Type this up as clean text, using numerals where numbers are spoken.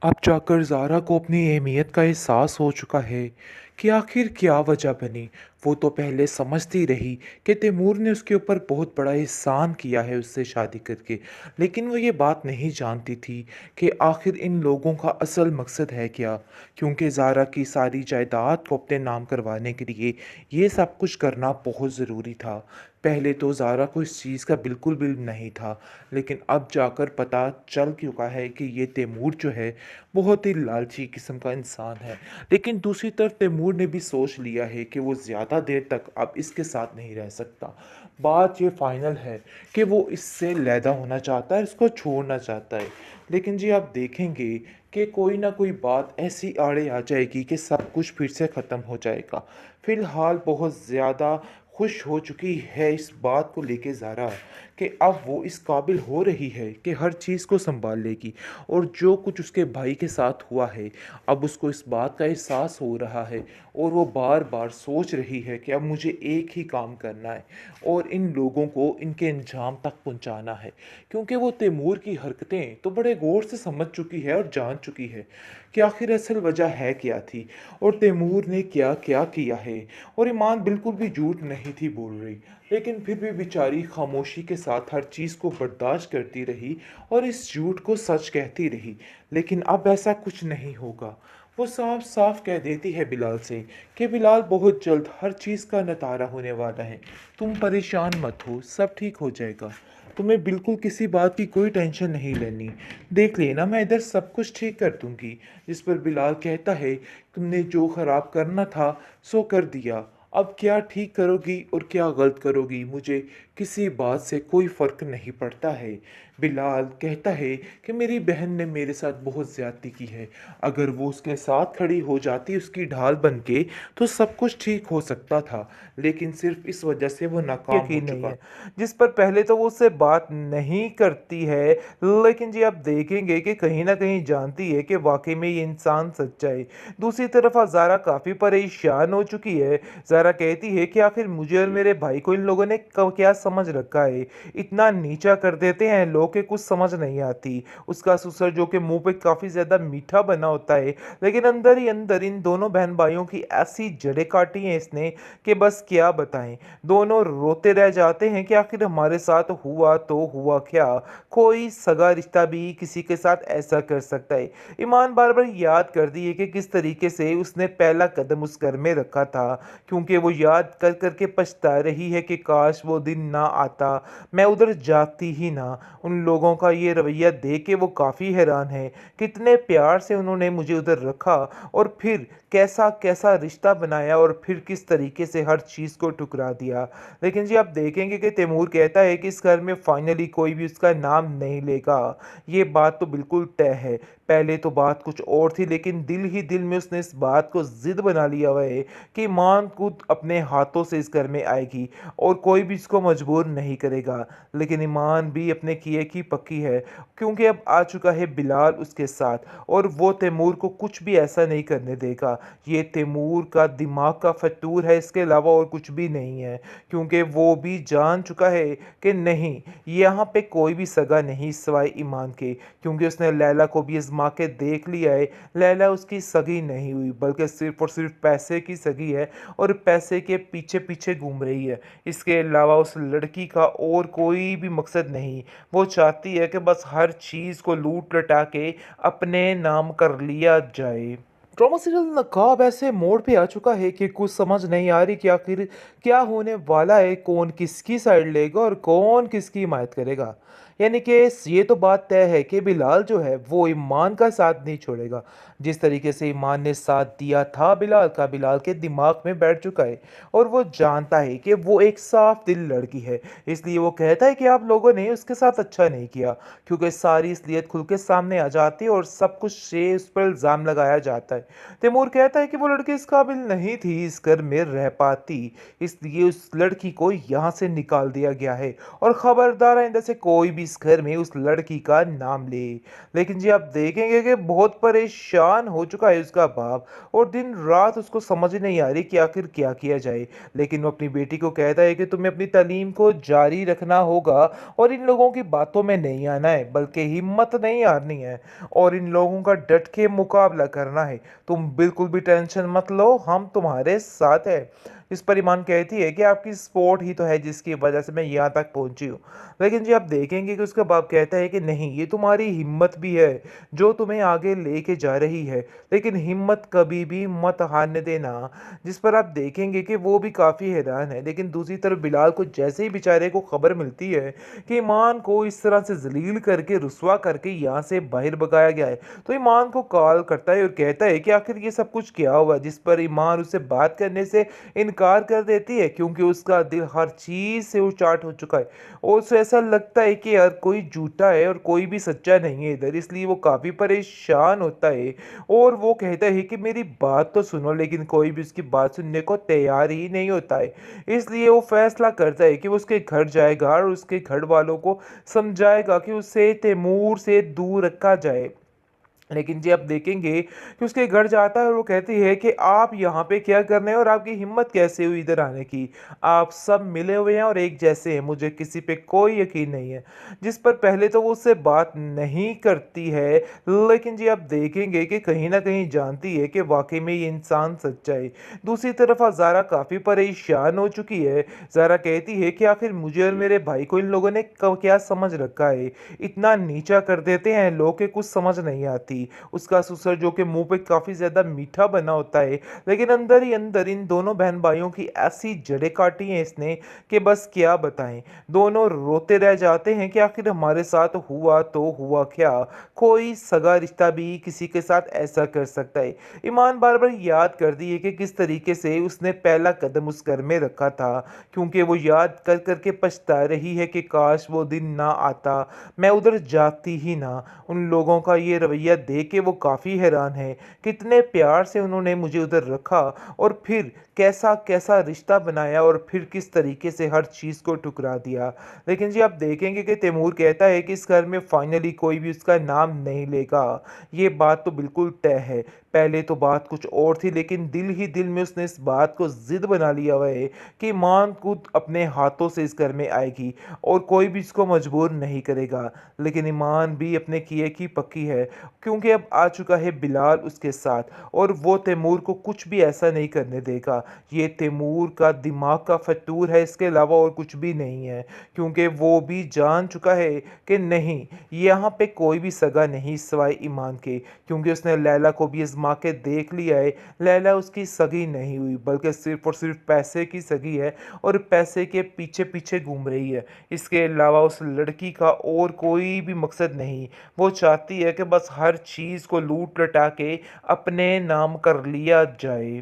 अब जाकर ज़ारा को अपनी अहमियत का एहसास हो चुका है कि आखिर क्या वजह बनी। वो तो पहले समझती रही कि तैमूर ने उसके ऊपर बहुत बड़ा एहसान किया है उससे शादी करके, लेकिन वो ये बात नहीं जानती थी कि आखिर इन लोगों का असल मकसद है क्या। क्योंकि ज़ारा की सारी जायदाद को अपने नाम करवाने के लिए ये सब कुछ करना बहुत ज़रूरी था। पहले तो ज़ारा को इस चीज़ का बिल्कुल भी नहीं था, लेकिन अब जाकर पता चल चुका है कि ये तैमूर जो है बहुत ही लालची किस्म का इंसान है। लेकिन दूसरी तरफ तैमूर ने भी सोच लिया है कि वो ज़्यादा देर तक अब इसके साथ नहीं रह सकता। बात ये फाइनल है कि वो इससे लैदा होना चाहता है, इसको छोड़ना चाहता है। लेकिन जी आप देखेंगे कि कोई ना कोई बात ऐसी आड़े आ जाएगी कि सब कुछ फिर से ख़त्म हो जाएगा। फ़िलहाल बहुत ज़्यादा खुश हो चुकी है इस बात को लेके ज़ारा कि अब वो इस काबिल हो रही है कि हर चीज़ को संभाल लेगी। और जो कुछ उसके भाई के साथ हुआ है, अब उसको इस बात का एहसास हो रहा है और वो बार बार सोच रही है कि अब मुझे एक ही काम करना है और इन लोगों को इनके अंजाम तक पहुंचाना है। क्योंकि वो तैमूर की हरकतें तो बड़े गौर से समझ चुकी है और जान चुकी है कि आखिर असल वजह है क्या थी और तैमूर ने क्या क्या किया है। और ईमान बिल्कुल भी झूठ नहीं थी बोल रही, लेकिन फिर भी बेचारी खामोशी के साथ हर चीज़ को बर्दाश्त करती रही और इस झूठ को सच कहती रही। लेकिन अब ऐसा कुछ नहीं होगा। वो साफ साफ कह देती है बिलाल से कि बिलाल बहुत जल्द हर चीज़ का नितारा होने वाला है। तुम परेशान मत हो, सब ठीक हो जाएगा। तुम्हें बिल्कुल किसी बात की कोई टेंशन नहीं लेनी। देख लेना, मैं इधर सब कुछ ठीक कर दूंगी। जिस पर बिलाल कहता है तुमने जो खराब करना था सो कर दिया। अब क्या ठीक करोगी और क्या गलत करोगी मुझे किसी बात से कोई फ़र्क नहीं पड़ता है। बिलाल कहता है कि मेरी बहन ने मेरे साथ बहुत ज़्यादती की है। अगर वो उसके साथ खड़ी हो जाती उसकी ढाल बन के तो सब कुछ ठीक हो सकता था, लेकिन सिर्फ इस वजह से वो नाकाम हो यकीन नहीं चुका। है, जिस पर पहले तो वो उससे बात नहीं करती है, लेकिन जी आप देखेंगे कि कहीं न कहीं जानती है कि वाक़ई में ये इंसान सच्चा है। दूसरी तरफ ज़ारा काफ़ी परेशान हो चुकी है। ज़ारा कहती है कि आखिर मुझे और मेरे भाई को इन लोगों ने क क्या समझ रखा है? इतना नीचा कर देते हैं लोग कि कुछ समझ नहीं आती। उसका ससुर जो कि मुँह पे काफ़ी ज़्यादा मीठा बना होता है, लेकिन अंदर ही अंदर इन दोनों बहन-भाइयों की ऐसी जड़ें काटी हैं इसने कि बस क्या बताएँ। दोनों रोते रह जाते हैं कि आखिर हमारे साथ हुआ तो हुआ क्या? कोई सगा रिश्ता भी किसी के साथ ऐसा कर सकता है। ईमान बार-बार याद करती है कि किस तरीके से उसने पहला कदम उस घर में रखा था, क्योंकि वो याद कर कर के पछता रही है कि काश वो दिन ना आता, मैं उधर जाती ही ना। उन लोगों का ये रवैया देख के वो काफ़ी हैरान है, कितने प्यार से उन्होंने मुझे उधर रखा और फिर कैसा-कैसा रिश्ता बनाया और फिर किस तरीके से हर चीज़ को ठुकरा दिया। लेकिन जी आप देखेंगे कि तैमूर कहता है कि इस घर में फाइनली कोई भी उसका नाम नहीं लेगा। ये बात तो बिल्कुल तय है। पहले तो बात कुछ और थी, लेकिन दिल ही दिल में उसने इस बात को ज़िद बना लिया हुआ है कि ईमान खुद अपने हाथों से इस घर में आएगी और कोई भी इसको मजबूर नहीं करेगा। लेकिन ईमान भी अपने किए की पक्की है, क्योंकि अब आ चुका है बिलाल उसके साथ और वो तैमूर को कुछ भी ऐसा नहीं करने देगा। ये तैमूर का दिमाग का फ़तूर है, इसके अलावा और कुछ भी नहीं है। क्योंकि वो भी जान चुका है कि नहीं, यहाँ पे कोई भी सगा नहीं सिवाय ईमान के, क्योंकि उसने लैला को भी आज़मा के देख लिया है। लैला उसकी सगी नहीं हुई, बल्कि सिर्फ़ और सिर्फ़ पैसे की सगी है और पैसे के पीछे-पीछे घूम रही है। इसके अलावा उस लड़की का और कोई भी मकसद नहीं। वो चाहती है कि बस हर चीज़ को लूट-लटा के अपने नाम कर लिया जाए। ड्रामा सीरियल नकाब ऐसे मोड़ पे आ चुका है कि कुछ समझ नहीं आ रही कि आखिर क्या होने वाला है, कौन किसकी साइड लेगा और कौन किसकी हिमायत करेगा। यानी कि ये तो बात तय है कि बिलाल जो है वो ईमान का साथ नहीं छोड़ेगा। जिस तरीके से ईमान ने साथ दिया था बिलाल का, बिलाल के दिमाग में बैठ चुका है और वो जानता है कि वो एक साफ दिल लड़की है। इसलिए वो कहता है कि आप लोगों ने उसके साथ अच्छा नहीं किया, क्योंकि सारी असलियत खुल के सामने आ जाती है और सब कुछ से उस पर इल्ज़ाम लगाया जाता है। तैमूर कहता है कि वो लड़की इस काबिल नहीं थी इस घर में रह पाती, इसलिए उस लड़की को यहाँ से निकाल दिया गया है और खबरदार आइंदा से कोई भी इस घर में उस लड़की का नाम ले। लेकिन जी आप देखेंगे कि बहुत परेशान हो चुका है उसका बाप और दिन रात उसको समझ नहीं आ रही कि आखिर क्या किया जाए। लेकिन वो अपनी बेटी को कहता है कि तुम्हें अपनी तालीम को जारी रखना होगा और इन लोगों की बातों में नहीं आना है, बल्कि हिम्मत नहीं हारनी है और इन लोगों का डट के मुकाबला करना है। तुम बिल्कुल भी टेंशन मत लो, हम तुम्हारे साथ हैं। इस पर ईमान कहती है कि आपकी सपोर्ट ही तो है जिसकी वजह से मैं यहाँ तक पहुँची हूँ। लेकिन जी आप देखेंगे कि उसका बाप कहता है कि नहीं, ये तुम्हारी हिम्मत भी है जो तुम्हें आगे लेके जा रही है, लेकिन हिम्मत कभी भी मत हारने देना। जिस पर आप देखेंगे कि वो भी काफ़ी हैरान है। लेकिन दूसरी तरफ बिलाल को जैसे ही बेचारे को खबर मिलती है कि ईमान को इस तरह से जलील करके रुसवा करके यहाँ से बाहर भगाया गया है, तो ईमान को कॉल करता है और कहता है कि आखिर ये सब कुछ क्या हुआ। जिस पर ईमान उससे बात करने से इनकार कर देती है क्योंकि उसका दिल हर चीज़ से उचाट हो चुका है और उसे ऐसा लगता है कि यार कोई झूठा है और कोई भी सच्चा नहीं है इधर। इसलिए वो काफ़ी परेशान होता है और वो कहता है कि मेरी बात तो सुनो, लेकिन कोई भी उसकी बात सुनने को तैयार ही नहीं होता है। इसलिए वो फैसला करता है कि वो उसके घर जाएगा और उसके घर वालों को समझाएगा कि उसे तैमूर से दूर रखा जाए। लेकिन जी आप देखेंगे कि उसके घर जाता है और वो कहती है कि आप यहाँ पे क्या कर रहे हैं और आपकी हिम्मत कैसे हुई इधर आने की। आप सब मिले हुए हैं और एक जैसे हैं, मुझे किसी पे कोई यकीन नहीं है। जिस पर पहले तो वो उससे बात नहीं करती है, लेकिन जी आप देखेंगे कि कहीं ना कहीं जानती है कि वाकई में ये इंसान सच्चा है। दूसरी तरफ ज़ारा काफ़ी परेशान हो चुकी है। ज़ारा कहती है कि आखिर मुझे और मेरे भाई को इन लोगों ने क्या समझ रखा है, इतना नीचा कर देते हैं लोग के कुछ समझ नहीं आती। उसका ससुर जो कि मुंह पे काफी ज्यादा मीठा बना होता है, लेकिन अंदर ही अंदर इन दोनों बहन भाइयों की ऐसी जड़ें काटी हैं इसने कि बस क्या बताएं। दोनों रोते रह जाते हैं कि आखिर हमारे साथ हुआ तो हुआ क्या, कोई सगा रिश्ता भी किसी के साथ ऐसा कर सकता है। ईमान बार बार याद कर दी है कि किस तरीके से उसने पहला कदम उस घर में रखा था, क्योंकि वो याद कर करके पछता रही है कि काश वो दिन ना आता, मैं उधर जाती ही ना। उन लोगों का ये रवैया देख के वो काफ़ी हैरान है, कितने प्यार से उन्होंने मुझे उधर रखा और फिर कैसा कैसा रिश्ता बनाया और फिर किस तरीके से हर चीज़ को ठुकरा दिया। लेकिन जी आप देखेंगे कि तैमूर कहता है कि इस घर में फाइनली कोई भी उसका नाम नहीं लेगा। ये बात तो बिल्कुल तय है। पहले तो बात कुछ और थी, लेकिन दिल ही दिल में उसने इस बात को जिद बना लिया हुआ है कि ईमान खुद अपने हाथों से इस घर में आएगी और कोई भी इसको मजबूर नहीं करेगा। लेकिन ईमान भी अपने किए की पक्की है, क्योंकि अब आ चुका है बिलाल उसके साथ और वो तैमूर को कुछ भी ऐसा नहीं करने देगा। ये तैमूर का दिमाग का फतूर है, इसके अलावा और कुछ भी नहीं है, क्योंकि वो भी जान चुका है कि नहीं, यहाँ पे कोई भी सगा नहीं सिवाय ईमान के, क्योंकि उसने लैला को भी आजमा के देख लिया है। लैला उसकी सगी नहीं हुई, बल्कि सिर्फ और सिर्फ पैसे की सगी है और पैसे के पीछे पीछे घूम रही है। इसके अलावा उस लड़की का और कोई भी मकसद नहीं। वो चाहती है कि बस हर चीज़ को लूट लटा के अपने नाम कर लिया जाए।